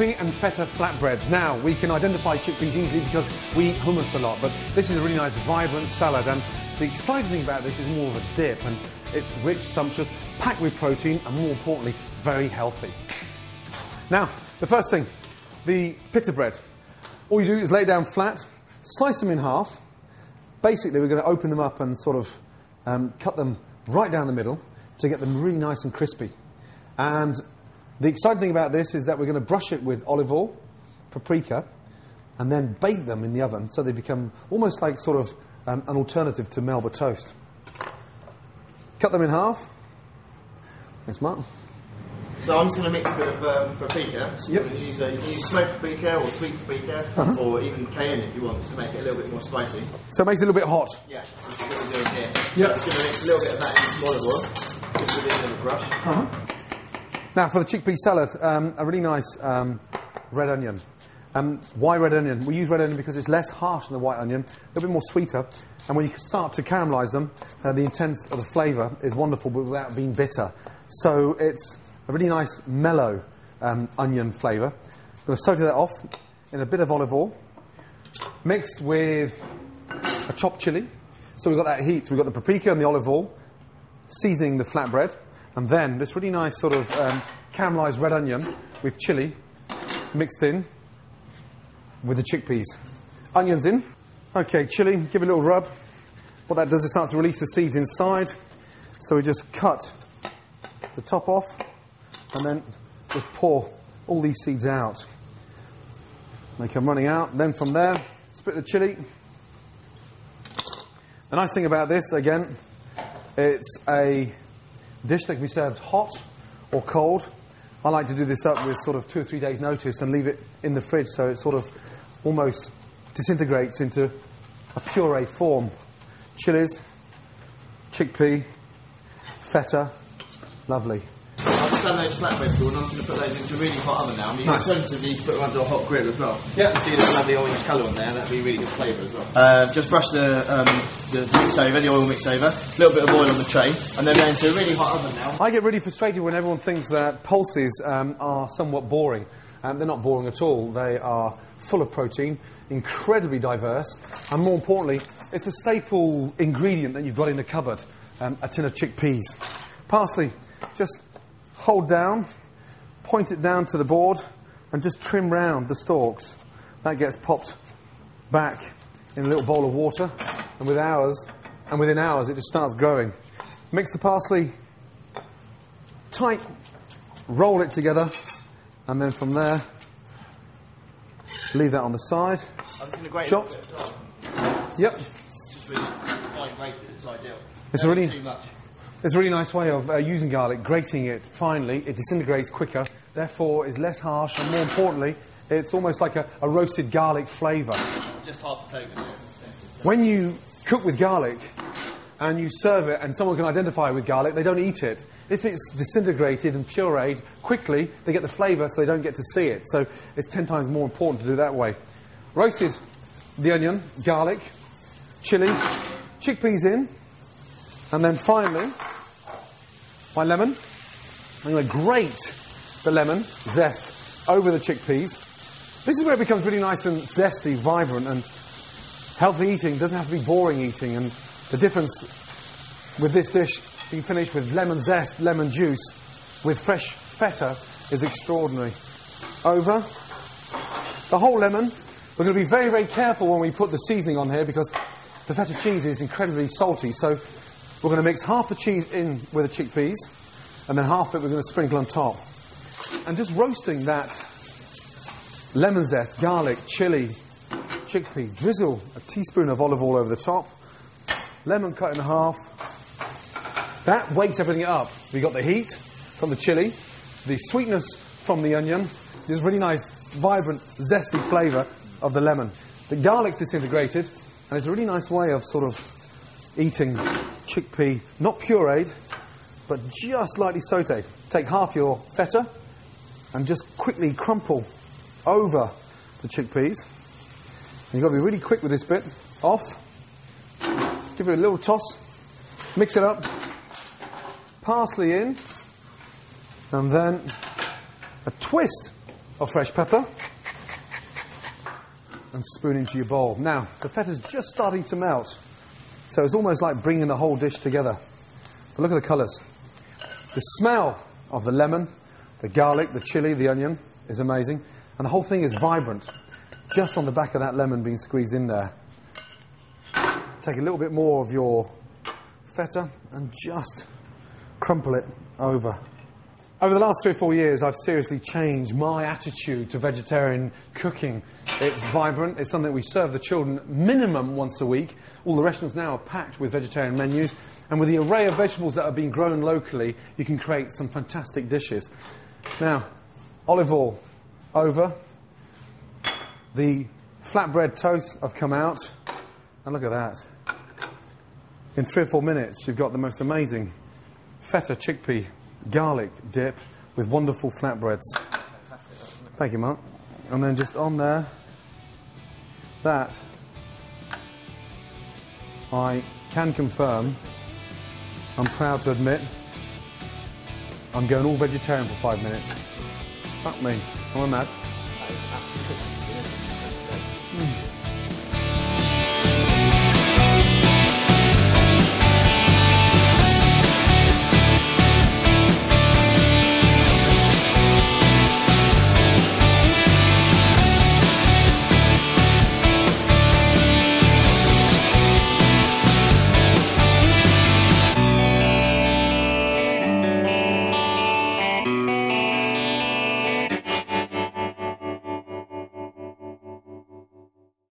chickpea and feta flatbreads. Now, we can identify chickpeas easily because we eat hummus a lot, but this is a really nice, vibrant salad, and the exciting thing about this is more of a dip, and it's rich, sumptuous, packed with protein, and more importantly, very healthy. Now, the first thing, the pita bread. All you do is lay it down flat, slice them in half. Basically, we're going to open them up and sort of cut them right down the middle to get them really nice and crispy. And the exciting thing about this is that we're going to brush it with olive oil, paprika, and then bake them in the oven so they become almost like sort of an alternative to Melba toast. Cut them in half. Thanks, Mark. So I'm just going to mix a bit of paprika. So yep. You can use smoked paprika or sweet paprika, or even cayenne if you want to make it a little bit more spicy. So it makes it a little bit hot? Yeah, that's what we're doing here. Yep. So I'm just going to mix a little bit of that in some olive oil, just with a little brush. Now, for the chickpea salad, a really nice red onion. Why red onion? We use red onion because it's less harsh than the white onion, a little bit more sweeter, and when you start to caramelise them, the intense of the flavour is wonderful, but without being bitter. So it's a really nice, mellow onion flavour. I'm going to soak that off in a bit of olive oil, mixed with a chopped chilli. So we've got that heat, we've got the paprika and the olive oil, seasoning the flatbread. And then this really nice sort of caramelised red onion with chilli mixed in with the chickpeas. Onions in. Okay, chilli, give it a little rub. What that does is start to release the seeds inside. So we just cut the top off and then just pour all these seeds out. They come running out. Then from there, split the chilli. The nice thing about this, again, it's a dish that can be served hot or cold. I like to do this up with sort of 2 or 3 days notice and leave it in the fridge so it sort of almost disintegrates into a puree form. Chilies, chickpea, feta, lovely. I've just done those flatbreads, Gordon. I'm going to put those into a really hot oven now. I mean, nice. Alternatively, you can put them under a hot grill as well. Yeah. You can see there's lovely orange colour on there. That'd be a really good flavour as well. Just brush the mix over, the oil mix over, a little bit of oil on the tray, and then into a really hot oven now. I get really frustrated when everyone thinks that pulses are somewhat boring. They're not boring at all. They are full of protein, incredibly diverse, and more importantly, it's a staple ingredient that you've got in the cupboard, a tin of chickpeas. Parsley, just hold down, point it down to the board, and just trim round the stalks. That gets popped back in a little bowl of water, and within hours it just starts growing. Mix the parsley tight, roll it together, and then from there, leave that on the side. I'm just going to grate chopped. Yep. Just really fine grated, it's ideal. It's too much. It's a really nice way of using garlic, grating it finely. It disintegrates quicker, therefore is less harsh, and more importantly, it's almost like a roasted garlic flavour. Just half a table. When you cook with garlic and you serve it and someone can identify it with garlic, they don't eat it. If it's disintegrated and pureed quickly, they get the flavour so they don't get to see it. So it's 10 times more important to do that way. Roasted the onion, garlic, chilli, chickpeas in, and then finally, my lemon. I'm going to grate the lemon zest over the chickpeas. This is where it becomes really nice and zesty, vibrant, and healthy eating doesn't have to be boring eating. And the difference with this dish being finished with lemon zest, lemon juice, with fresh feta is extraordinary. Over the whole lemon. We're going to be very, very careful when we put the seasoning on here because the feta cheese is incredibly salty. So we're going to mix half the cheese in with the chickpeas, and then half of it we're going to sprinkle on top. And just roasting that lemon zest, garlic, chilli, chickpea, drizzle a teaspoon of olive oil over the top, lemon cut in half. That wakes everything up. We've got the heat from the chilli, the sweetness from the onion, this really nice, vibrant, zesty flavour of the lemon. The garlic's disintegrated, and it's a really nice way of sort of eating chickpea, not pureed, but just lightly sautéed. Take half your feta and just quickly crumple over the chickpeas. And you've got to be really quick with this bit. Off. Give it a little toss. Mix it up. Parsley in. And then a twist of fresh pepper. And spoon into your bowl. Now, the feta's just starting to melt. So it's almost like bringing the whole dish together. But look at the colours. The smell of the lemon, the garlic, the chilli, the onion is amazing. And the whole thing is vibrant. Just on the back of that lemon being squeezed in there. Take a little bit more of your feta and just crumple it over. Over the last 3 or 4 years, I've seriously changed my attitude to vegetarian cooking. It's vibrant. It's something we serve the children minimum once a week. All the restaurants now are packed with vegetarian menus. And with the array of vegetables that are being grown locally, you can create some fantastic dishes. Now, olive oil over. The flatbread toasts have come out. And look at that. In 3 or 4 minutes, you've got the most amazing feta, chickpea, garlic dip with wonderful flatbreads. Thank you, Mark. And then just on there, that I can confirm, I'm proud to admit, I'm going all vegetarian for 5 minutes. Fuck me. Am I mad?